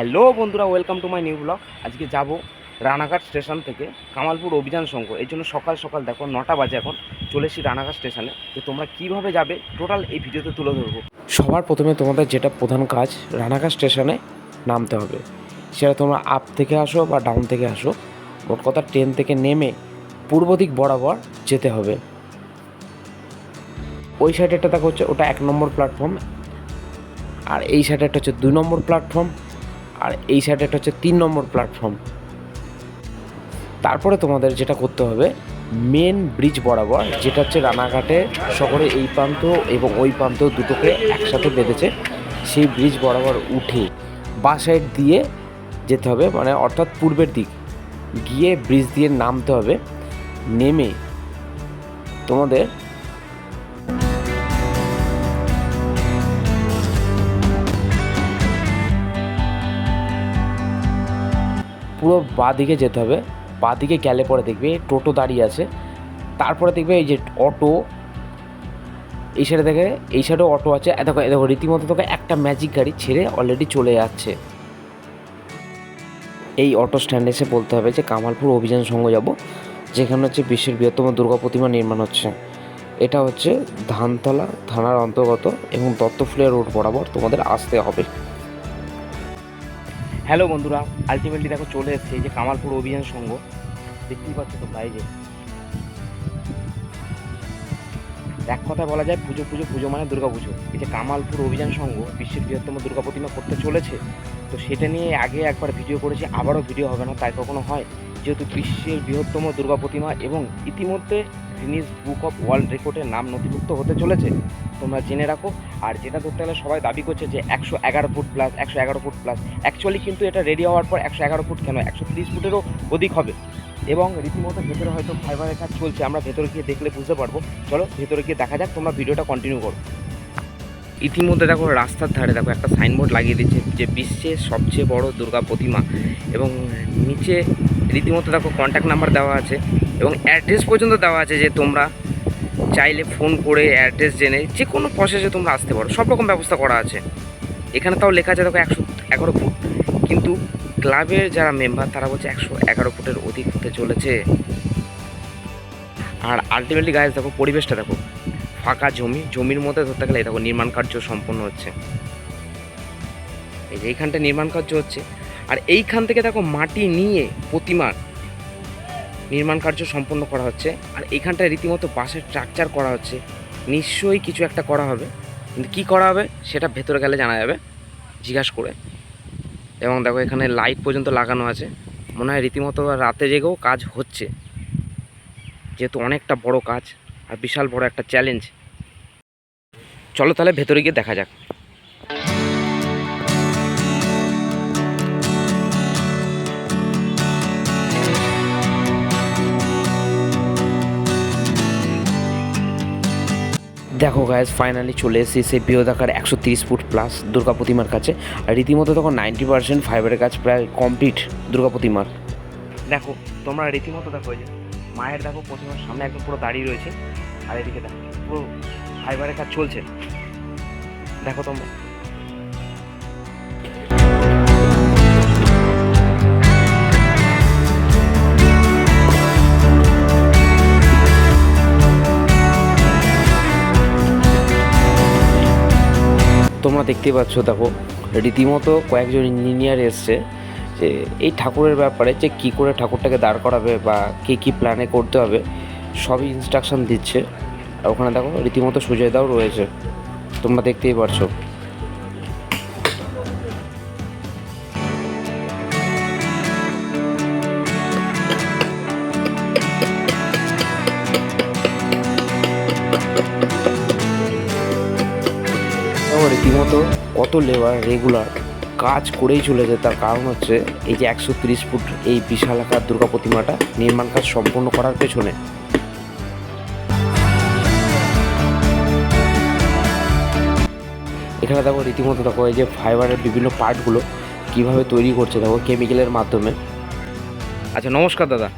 Hello বন্ধুরা, welcome to my new blog. আজকে যাব রানাঘাট স্টেশন থেকে কামালপুর অভিযান সংঘ। এই জন্য সকাল সকাল দেখো 9টা বাজে এখন চলে এসেছি রানাঘাট স্টেশনে। তো তোমরা কীভাবে যাবে টোটাল এই ভিডিওতে তুলে ধরবো। সবার প্রথমে তোমাদের যেটা প্রধান কাজ, রানাঘাট স্টেশনে নামতে হবে। সেটা তোমরা আপ থেকে আসো বা ডাউন থেকে আসো, মোট কথা ট্রেন থেকে নেমে পূর্ব দিক বরাবর যেতে হবে। ওই সাইডেরটা দেখো হচ্ছে ওটা 1 নম্বর প্ল্যাটফর্ম, আর এই সাইডেরটা হচ্ছে 2 নম্বর প্ল্যাটফর্ম, আর এই সাইডেরটা হচ্ছে 3 নম্বর প্ল্যাটফর্ম। তারপরে তোমাদের যেটা করতে হবে, মেন ব্রিজ বরাবর, যেটা হচ্ছে রানাঘাটে শহরের এই প্রান্ত এবং ওই প্রান্ত দুটোকে একসাথে বেঁধেছে, সেই ব্রিজ বরাবর উঠে বাঁ সাইড দিয়ে যেতে হবে, মানে অর্থাৎ পূর্বের দিক গিয়ে ব্রিজ দিয়ে নামতে হবে। নেমে তোমাদের পুরো বাঁ দিকে যেতে হবে। বাঁ দিকে গেলে পরে দেখবে টোটো দাঁড়িয়ে আছে, তারপরে দেখবে এই যে অটো, এই সাইডে দেখে এই সাইডেও অটো আছে। দেখো দেখো রীতিমতো তোকে একটা ম্যাজিক গাড়ি ছেড়ে অলরেডি চলে যাচ্ছে। এই অটো স্ট্যান্ডে এসে বলতে হবে যে কামালপুর অভিযান সংঘ যাব, যেখানে হচ্ছে বিশ্বের বৃহত্তম দুর্গা প্রতিমা নির্মাণ হচ্ছে। এটা হচ্ছে ধানতলা থানার অন্তর্গত এবং দত্তফুলিয়া রোড বরাবর তোমাদের আসতে হবে। হ্যালো বন্ধুরা, আলটিমেটলি দেখো চলে এসেছে এই যে কামালপুর অভিযান সংঘ। দেখতেই পাচ্ছ তো ভাই, যে এক কথায় বলা যায় পুজো পুজো পুজো মানে দুর্গা পুজো। এই যে কামালপুর অভিযান সংঘ বিশ্বের বৃহত্তম দুর্গা প্রতিমা করতে চলেছে, তো সেটা নিয়ে আগে একবার ভিডিও করেছি, আবারও ভিডিও হবে না তাই কখনো হয়। যেহেতু বিশ্বের বৃহত্তম দুর্গা প্রতিমা এবং ইতিমধ্যে গিনিস বুক অফ ওয়ার্ল্ড রেকর্ডের নাম নথিভুক্ত হতে চলেছে, তোমরা জেনে রাখো। আর যেটা ধরতে গেলে সবাই দাবি করছে যে 111 foot plus, 111 foot plus. Actually কিন্তু এটা রেডি হওয়ার পর 111 ফুট কেন, 130 ফুটেরও অধিক হবে। এবং রীতিমতো ভেতরে হয়তো ফাইবারের কাজ চলছে, আমরা ভেতরে গিয়ে দেখলে বুঝতে পারবো। চলো ভেতরে গিয়ে দেখা যাক, তোমরা ভিডিওটা কন্টিনিউ করো। ইতিমধ্যে দেখো রাস্তার ধারে দেখো একটা সাইনবোর্ড লাগিয়ে দিচ্ছে যে বিশ্বের সবচেয়ে বড় দুর্গা প্রতিমা, এবং নিচে রীতিমতো দেখো কন্ট্যাক্ট নাম্বার দেওয়া আছে এবং অ্যাড্রেস পর্যন্ত দেওয়া আছে, যে তোমরা চাইলে ফোন করে অ্যাড্রেস জেনে যে কোনো প্রসেসে তোমরা আসতে পারো, সব রকম ব্যবস্থা করা আছে। এখানে তাও লেখা আছে দেখো 111 ফুট, কিন্তু ক্লাবের যারা মেম্বার তারা বলছে 111 ফুটের অধিক হতে চলেছে। আর আলটিমেটলি গাইজ দেখো পরিবেশটা দেখো, ফাঁকা জমির মধ্যে ধরতে গেলে দেখো নির্মাণ কার্য সম্পন্ন হচ্ছে। এই যে এইখানটা নির্মাণ কার্য হচ্ছে, আর এইখান থেকে দেখো মাটি নিয়ে প্রতিমার নির্মাণ কার্য সম্পন্ন করা হচ্ছে। আর এইখানটায় রীতিমতো বাঁশের স্ট্রাকচার করা হচ্ছে, নিশ্চয়ই কিছু একটা করা হবে, কিন্তু কী করা হবে সেটা ভেতরে গেলে জানা যাবে জিজ্ঞাসা করে। এবং দেখো এখানে লাইট পর্যন্ত লাগানো আছে, মনে হয় রীতিমতো রাতে জেগেও কাজ হচ্ছে, যেহেতু অনেকটা বড় কাজ আর বিশাল বড় একটা চ্যালেঞ্জ। চলো তাহলে ভেতরে গিয়ে দেখা যাক। দেখো গাইজ ফাইনালি চলে এসেছি সেই বৃহদাকার 130 ফুট প্লাস দুর্গা প্রতিমার কাছে। আর রীতিমতো তখন 90% ফাইবারের কাজ প্রায় কমপ্লিট দুর্গা প্রতিমার। দেখো তোমরা রীতিমতো দেখো যে মায়ের দেখো প্রতিমার সামনে একদম পুরো দাঁড়িয়ে রয়েছে, আর এদিকে দেখো পুরো ফাইবারের কাজ চলছে। দেখো তোমরা তোমরা দেখতেই পাচ্ছ, দেখো রীতিমতো কয়েকজন ইঞ্জিনিয়ার এসছে যে এই ঠাকুরের ব্যাপারে, যে কী করে ঠাকুরটাকে দাঁড় করাবে বা কী কী প্ল্যানে করতে হবে সবই ইনস্ট্রাকশন দিচ্ছে। আর ওখানে দেখো রীতিমতো সুজয়দাও রয়েছে, তোমরা দেখতেই পারছো। রীতিমতো কত লেবার রেগুলার কাজ করেই চলেছে, তার কারণ হচ্ছে এই যে 130 ফুট এই বিশাল আকার দুর্গা প্রতিমাটা নির্মাণ কাজ সম্পূর্ণ করার পেছনে। এখানে দেখো রীতিমতো দেখো এই যে ফাইবারের বিভিন্ন পার্টগুলো কীভাবে তৈরি করছে দেখো কেমিক্যালের মাধ্যমে। আচ্ছা নমস্কার দাদা,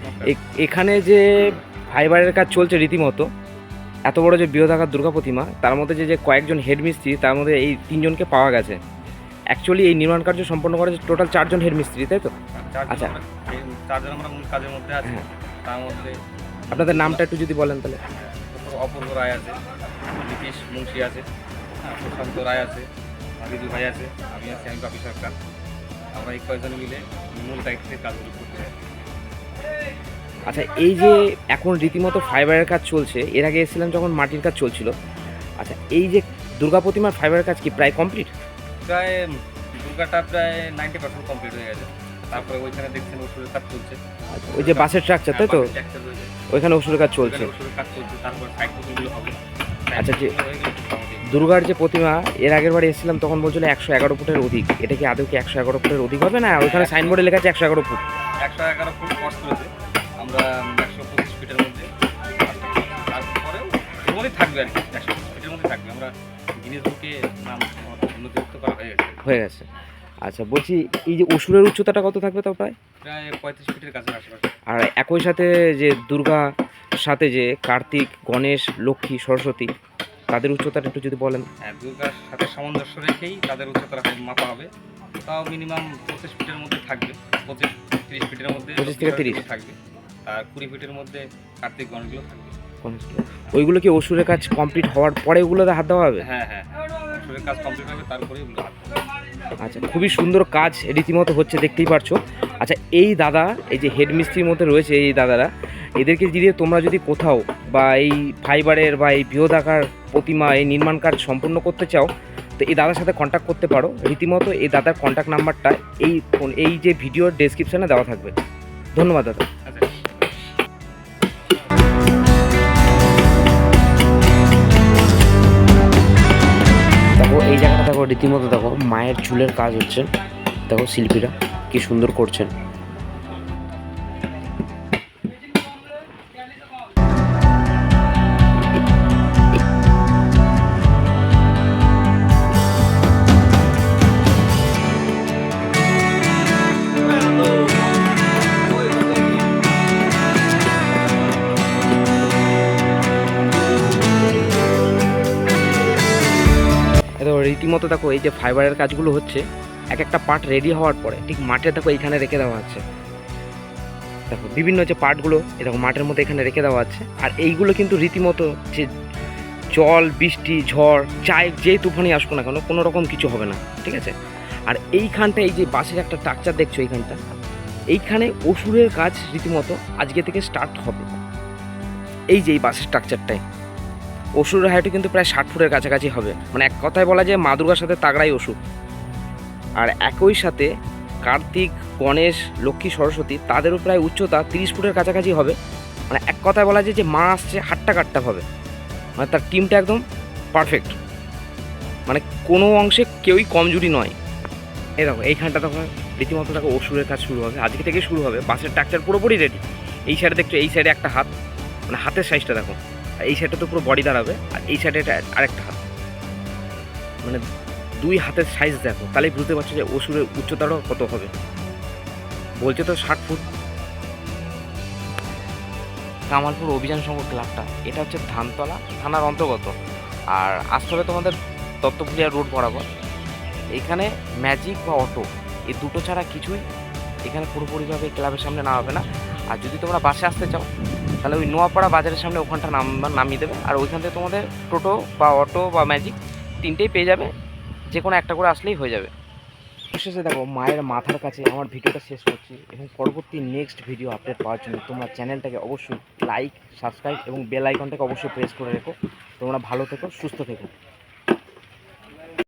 এখানে যে ফাইবারের কাজ চলছে রীতিমতো, এত বড় যে বৃহদাকার দুর্গা প্রতিমা, তার মধ্যে যে কয়েকজন হেড মিস্ত্রি, তার মধ্যে এই 3জনকে পাওয়া গেছে। অ্যাকচুয়ালি এই নির্মাণ কার্য সম্পন্ন করে টোটাল 4 জন হেড মিস্ত্রি, তাই তো? আচ্ছা। চারজন আমরা মূল কাজের মধ্যে আছি। হ্যাঁ। তার মধ্যে আপনাদের নামটা একটু যদি বলেন তাহলে। অপূর্ব রায় আছে, নীতিশ মুন্সি আছে, প্রশান্ত রায় আছে, রিজু ভাই আছে, আমি আছি, আমি বাপি সরকার। আমরা এই কয়েকজন মিলে মূল দায়িত্বের কাজগুলো করতে চাই। আচ্ছা, এই যে এখন রীতিমতো ফাইবারের কাজ চলছে, এর আগে এসেছিলাম যখন মাটির কাজ চলছিল। আচ্ছা, এই যে দুর্গা প্রতিমার ফাইবারের কাজ কি প্রায় কমপ্লিট? প্রায় দুর্গাটা প্রায় 90% কমপ্লিট হয়ে গেছে। তারপরে ওইখানে দেখছেন ওষুধের কাজ চলছে। আচ্ছা, ওই যে বাসের স্ট্রাকচার, তাই তো? ওইখানে ওষুধের কাজ চলছে। ওষুধের কাজ চলছে, তারপর সাইড পুতুলগুলো হবে। আচ্ছা, যে দুর্গার যে প্রতিমা, এর আগের বারে এসেছিলাম তখন বলছিল 111 ফুটের অধিক। এটা কি আদৌ কি 111 ফুটের অধিক হবে, না ওইখানে সাইনবোর্ডে লেখা আছে 111 ফুট? 111 ফুট কস্ট করেছে। আমরা 125 ফিটের মধ্যে, তারপরেও এর মধ্যেই থাকবে আর কি, 125 ফিটের মধ্যে থাকবে। আমরা গিনেস বুকে নাম নথিভুক্ত করা হয়ে গেছে। আচ্ছা, বলছি এই যে অসুরের উচ্চতাটা কত থাকবে তাও প্রায়? প্রায় 35 ফিটের কাছে আশেপাশে। আর একই সাথে যে দুর্গা সাথে যে কার্তিক, গণেশ, লক্ষ্মী, সরস্বতী, তাদের উচ্চতাটা একটু যদি বলেন। হ্যাঁ, দুর্গার সাথে সামঞ্জস্য রেখেই তাদের উচ্চতাটা মাপা হবে। তাও মিনিমাম 25 ফিটের মধ্যে থাকবে, 25-30 ফিটের মধ্যে 25 থেকে 30 থাকবে, আর 20 ফিটের মধ্যে কার্তিক গণেশগুলো থাকবে। ওইগুলো কি অসুরের কাজ কমপ্লিট হওয়ার পরে ওগুলোতে হাত দেওয়া হবে? হ্যাঁ হ্যাঁ, অসুরের কাজ কমপ্লিট হবে, তারপরে ওগুলো হাত দেওয়া হবে। আচ্ছা, খুবই সুন্দর কাজ রীতিমতো হচ্ছে, দেখতেই পারছো। আচ্ছা, এই দাদা, এই যে হেড মিস্ত্রির মধ্যে রয়েছে এই দাদারা, এদেরকে যদি তোমরা যদি কোথাও বা এই ফাইবারের বা এই বৃহদাকার প্রতিমা এই নির্মাণ কাজ সম্পূর্ণ করতে চাও, তো এই দাদার সাথে কন্ট্যাক্ট করতে পারো। রীতিমতো এই দাদার কন্ট্যাক্ট নাম্বারটা এই যে ভিডিওর ডেসক্রিপশানে দেওয়া থাকবে। ধন্যবাদ দাদা। আচ্ছা। দেখো এই জায়গাটা, দেখো রীতিমতো দেখো মায়ের চুলের কাজ হচ্ছে। দেখো শিল্পীরা কি সুন্দর করছেন। দেখো রীতিমতো দেখো এই যে ফাইবারের কাজগুলো হচ্ছে, এক একটা পার্ট রেডি হওয়ার পরে ঠিক মাঠে দেখো এইখানে রেখে দেওয়া আছে। দেখো বিভিন্ন যে পার্টগুলো দেখো মাঠের মধ্যে এখানে রেখে দেওয়া আছে। আর এইগুলো কিন্তু রীতিমতো যে জল, বৃষ্টি, ঝড়, যেই তুফানই আসুক না কেন, কোনো রকম কিছু হবে না, ঠিক আছে? আর এইখানটা এই যে বাঁশের একটা স্ট্রাকচার দেখছো, এইখানে অসুরের কাজ রীতিমতো আজকে থেকে স্টার্ট হবে। এই যে এই বাঁশের স্ট্রাকচারটায় অসুরের হাইটও কিন্তু প্রায় 60 ফুটের কাছাকাছি হবে। মানে এক কথায় বলা যায় মা দুর্গার সাথে তাগড়াই অসুর। আর একই সাথে কার্তিক, গণেশ, লক্ষ্মী, সরস্বতী, তাদেরও প্রায় উচ্চতা 30 ফুটের কাছাকাছি হবে। মানে এক কথায় বলা যায় যে মা আসছে হাট্টা কাট্টা হবে। মানে তার টিমটা একদম পারফেক্ট, মানে কোনো অংশে কেউই কমজোরি নয়। এই দেখো এইখানটা দেখো রীতিমতো দেখো অসুরের কাজ শুরু হবে, আজকে থেকে শুরু হবে। বাসের স্ট্রাকচার পুরোপুরি রেডি। এই সাইডে দেখছো, এই সাইডে একটা হাত, মানে হাতের সাইজটা দেখো। আর এই সাইডটা তো পুরো বডি দাঁড়াবে, আর এই সাইডে আরেকটা হাত, মানে 2 হাতের সাইজ দেখো, তাহলেই বুঝতে পারছো যে অসুরের উচ্চতাটাও কত হবে। বলছে তো 60 ফুট। কামালপুর অভিযান সংঘ ক্লাবটা এটা হচ্ছে ধানতলা থানার অন্তর্গত, আর আসতে হবে তোমাদের দত্তপুরিয়া রোড বরাবর। এখানে ম্যাজিক বা অটো এই দুটো ছাড়া কিছুই এখানে পুরোপুরিভাবে ক্লাবের সামনে নামাবে না। আর যদি তোমরা বাসে আসতে চাও তাহলে ওই নোয়াপাড়া বাজারের সামনে ওখানটা নামিয়ে দেবে, আর ওইখান থেকে তোমাদের টোটো বা অটো বা ম্যাজিক তিনটেই পেয়ে যাবে, যে কোনো একটা করে আসলেই হয়ে যাবে। শেষে দেখো মায়ের মাথার কাছে আমার ভিডিওটা শেষ করছি, এবং পরবর্তী নেক্সট ভিডিও আপডেট পাওয়ার জন্য তোমরা চ্যানেলটাকে অবশ্যই লাইক, সাবস্ক্রাইব এবং বেল আইকনটাকে অবশ্যই প্রেস করে রেখো। তোমরা ভালো থেকো, সুস্থ থেকো।